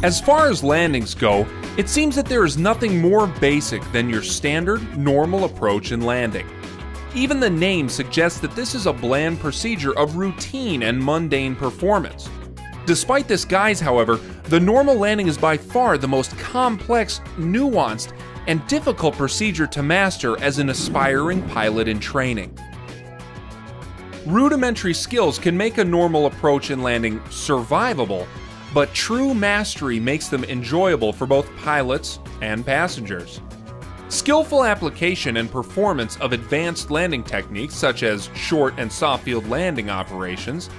As far as landings go, it seems that there is nothing more basic than your standard, normal approach and landing. Even the name suggests that this is a bland procedure of routine and mundane performance. Despite this guise, however, the normal landing is by far the most complex, nuanced, and difficult procedure to master as an aspiring pilot in training. Rudimentary skills can make a normal approach and landing survivable, but true mastery makes them enjoyable for both pilots and passengers. Skillful application and performance of advanced landing techniques such as short and soft field landing operations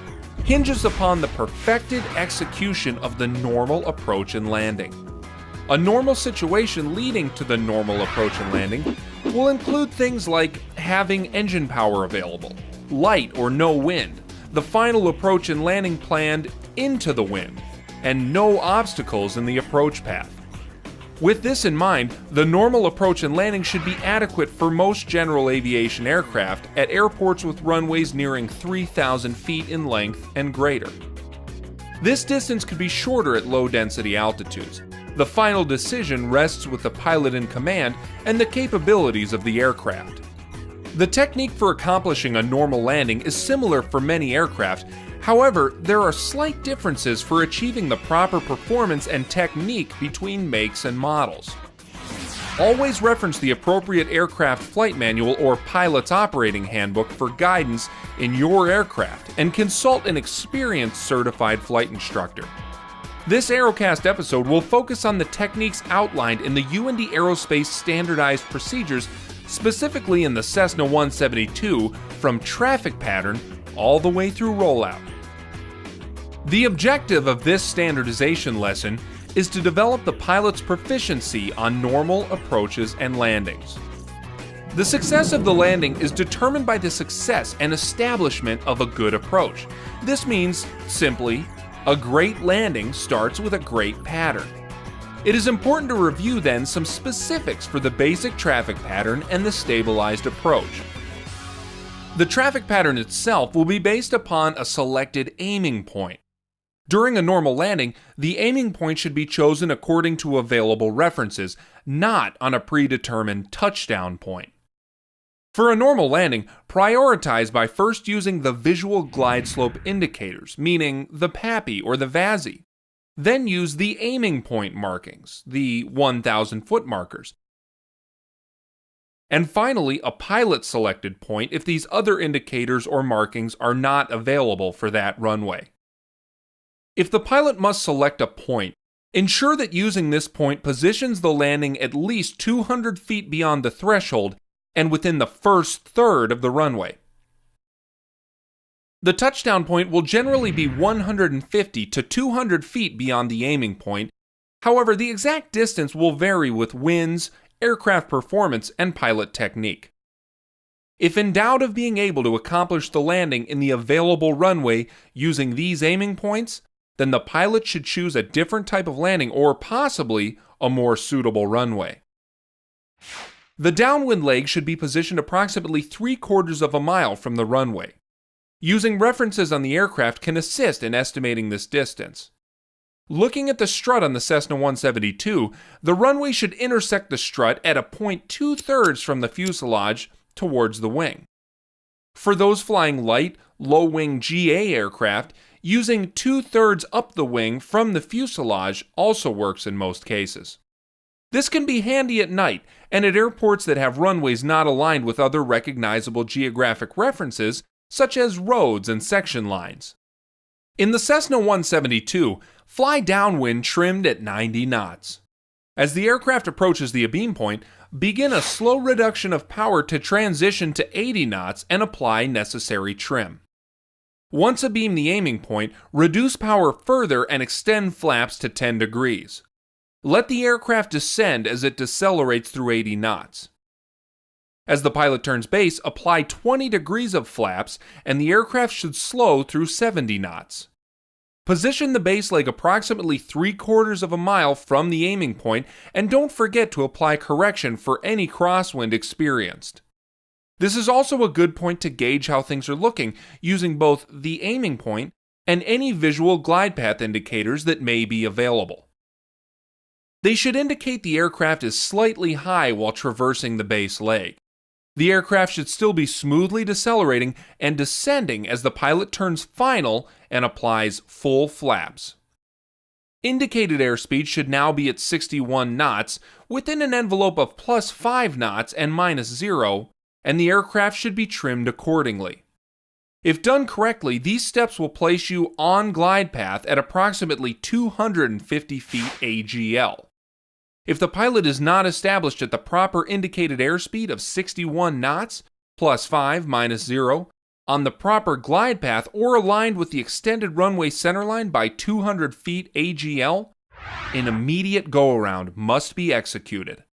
hinges upon the perfected execution of the normal approach and landing. A normal situation leading to the normal approach and landing will include things like having engine power available, light or no wind, the final approach and landing planned into the wind, and no obstacles in the approach path. With this in mind, the normal approach and landing should be adequate for most general aviation aircraft at airports with runways nearing 3,000 feet in length and greater. This distance could be shorter at low-density altitudes. The final decision rests with the pilot in command and the capabilities of the aircraft. The technique for accomplishing a normal landing is similar for many aircraft. However, there are slight differences for achieving the proper performance and technique between makes and models. Always reference the appropriate aircraft flight manual or pilot's operating handbook for guidance in your aircraft, and consult an experienced certified flight instructor. This Aerocast episode will focus on the techniques outlined in the UND Aerospace standardized procedures, specifically in the Cessna 172, from traffic pattern all the way through rollout. The objective of this standardization lesson is to develop the pilot's proficiency on normal approaches and landings. The success of the landing is determined by the success and establishment of a good approach. This means, simply, a great landing starts with a great pattern. It is important to review then some specifics for the basic traffic pattern and the stabilized approach. The traffic pattern itself will be based upon a selected aiming point. During a normal landing, the aiming point should be chosen according to available references, not on a predetermined touchdown point. For a normal landing, prioritize by first using the visual glide slope indicators, meaning the PAPI or the VASI. Then use the aiming point markings, the 1,000-foot markers. And finally, a pilot-selected point if these other indicators or markings are not available for that runway. If the pilot must select a point, ensure that using this point positions the landing at least 200 feet beyond the threshold and within the first third of the runway. The touchdown point will generally be 150 to 200 feet beyond the aiming point. However, the exact distance will vary with winds, aircraft performance, and pilot technique. If in doubt of being able to accomplish the landing in the available runway using these aiming points, then the pilot should choose a different type of landing or possibly a more suitable runway. The downwind leg should be positioned approximately 3/4 of a mile from the runway. Using references on the aircraft can assist in estimating this distance. Looking at the strut on the Cessna 172, the runway should intersect the strut at a point 2/3 from the fuselage towards the wing. For those flying light, low-wing GA aircraft, using 2/3 up the wing from the fuselage also works in most cases. This can be handy at night and at airports that have runways not aligned with other recognizable geographic references, such as roads and section lines. In the Cessna 172, fly downwind trimmed at 90 knots. As the aircraft approaches the abeam point, begin a slow reduction of power to transition to 80 knots and apply necessary trim. Once abeam the aiming point, reduce power further and extend flaps to 10 degrees. Let the aircraft descend as it decelerates through 80 knots. As the pilot turns base, apply 20 degrees of flaps, and the aircraft should slow through 70 knots. Position the base leg approximately 3/4 of a mile from the aiming point, and don't forget to apply correction for any crosswind experienced. This is also a good point to gauge how things are looking, using both the aiming point and any visual glide path indicators that may be available. They should indicate the aircraft is slightly high while traversing the base leg. The aircraft should still be smoothly decelerating and descending as the pilot turns final and applies full flaps. Indicated airspeed should now be at 61 knots, within an envelope of +5 knots and -0, and the aircraft should be trimmed accordingly. If done correctly, these steps will place you on glide path at approximately 250 feet AGL. If the pilot is not established at the proper indicated airspeed of 61 knots, +5, -0, on the proper glide path or aligned with the extended runway centerline by 200 feet AGL, an immediate go-around must be executed.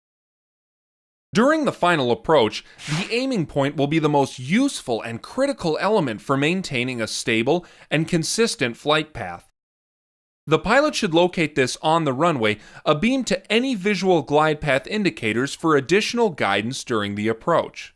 During the final approach, the aiming point will be the most useful and critical element for maintaining a stable and consistent flight path. The pilot should locate this on the runway, abeam to any visual glide path indicators for additional guidance during the approach.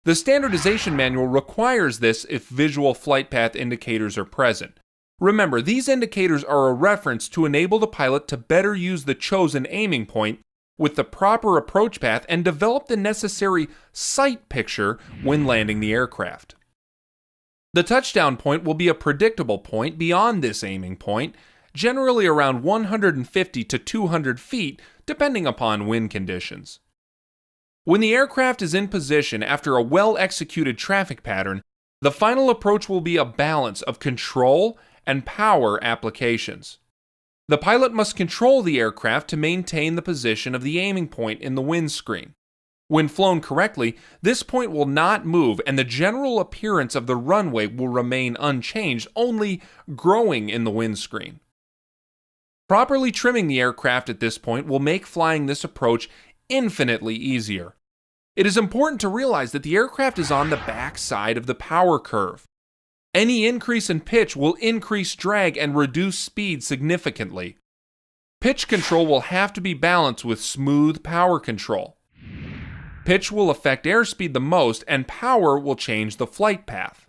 The standardization manual requires this if visual flight path indicators are present. Remember, these indicators are a reference to enable the pilot to better use the chosen aiming point with the proper approach path and develop the necessary sight picture when landing the aircraft. The touchdown point will be a predictable point beyond this aiming point, generally around 150 to 200 feet, depending upon wind conditions. When the aircraft is in position after a well-executed traffic pattern, the final approach will be a balance of control and power applications. The pilot must control the aircraft to maintain the position of the aiming point in the windscreen. When flown correctly, this point will not move and the general appearance of the runway will remain unchanged, only growing in the windscreen. Properly trimming the aircraft at this point will make flying this approach infinitely easier. It is important to realize that the aircraft is on the back side of the power curve. Any increase in pitch will increase drag and reduce speed significantly. Pitch control will have to be balanced with smooth power control. Pitch will affect airspeed the most, and power will change the flight path.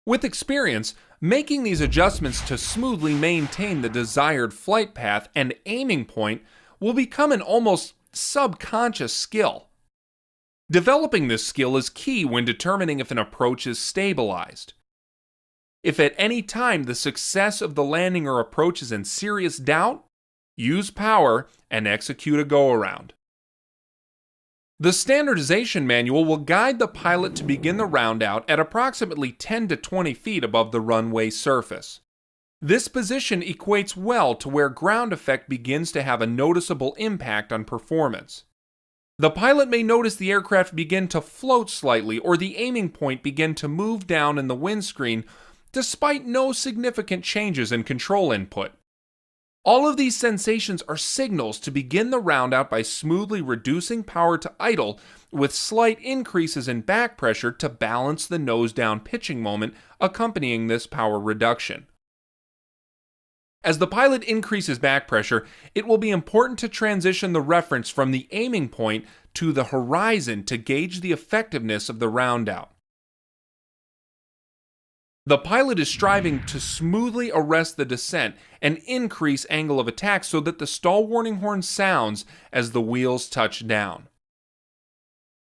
With experience, making these adjustments to smoothly maintain the desired flight path and aiming point will become an almost subconscious skill. Developing this skill is key when determining if an approach is stabilized. If at any time the success of the landing or approach is in serious doubt, use power and execute a go-around. The standardization manual will guide the pilot to begin the round out at approximately 10 to 20 feet above the runway surface. This position equates well to where ground effect begins to have a noticeable impact on performance. The pilot may notice the aircraft begin to float slightly or the aiming point begin to move down in the windscreen despite no significant changes in control input. All of these sensations are signals to begin the round out by smoothly reducing power to idle with slight increases in back pressure to balance the nose-down pitching moment accompanying this power reduction. As the pilot increases back pressure, it will be important to transition the reference from the aiming point to the horizon to gauge the effectiveness of the round out. The pilot is striving to smoothly arrest the descent and increase angle of attack so that the stall warning horn sounds as the wheels touch down.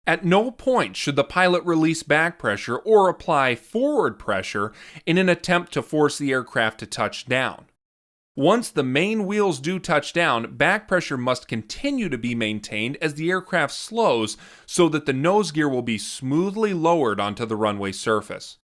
At no point should the pilot release back pressure or apply forward pressure in an attempt to force the aircraft to touch down. Once the main wheels do touch down, back pressure must continue to be maintained as the aircraft slows so that the nose gear will be smoothly lowered onto the runway surface.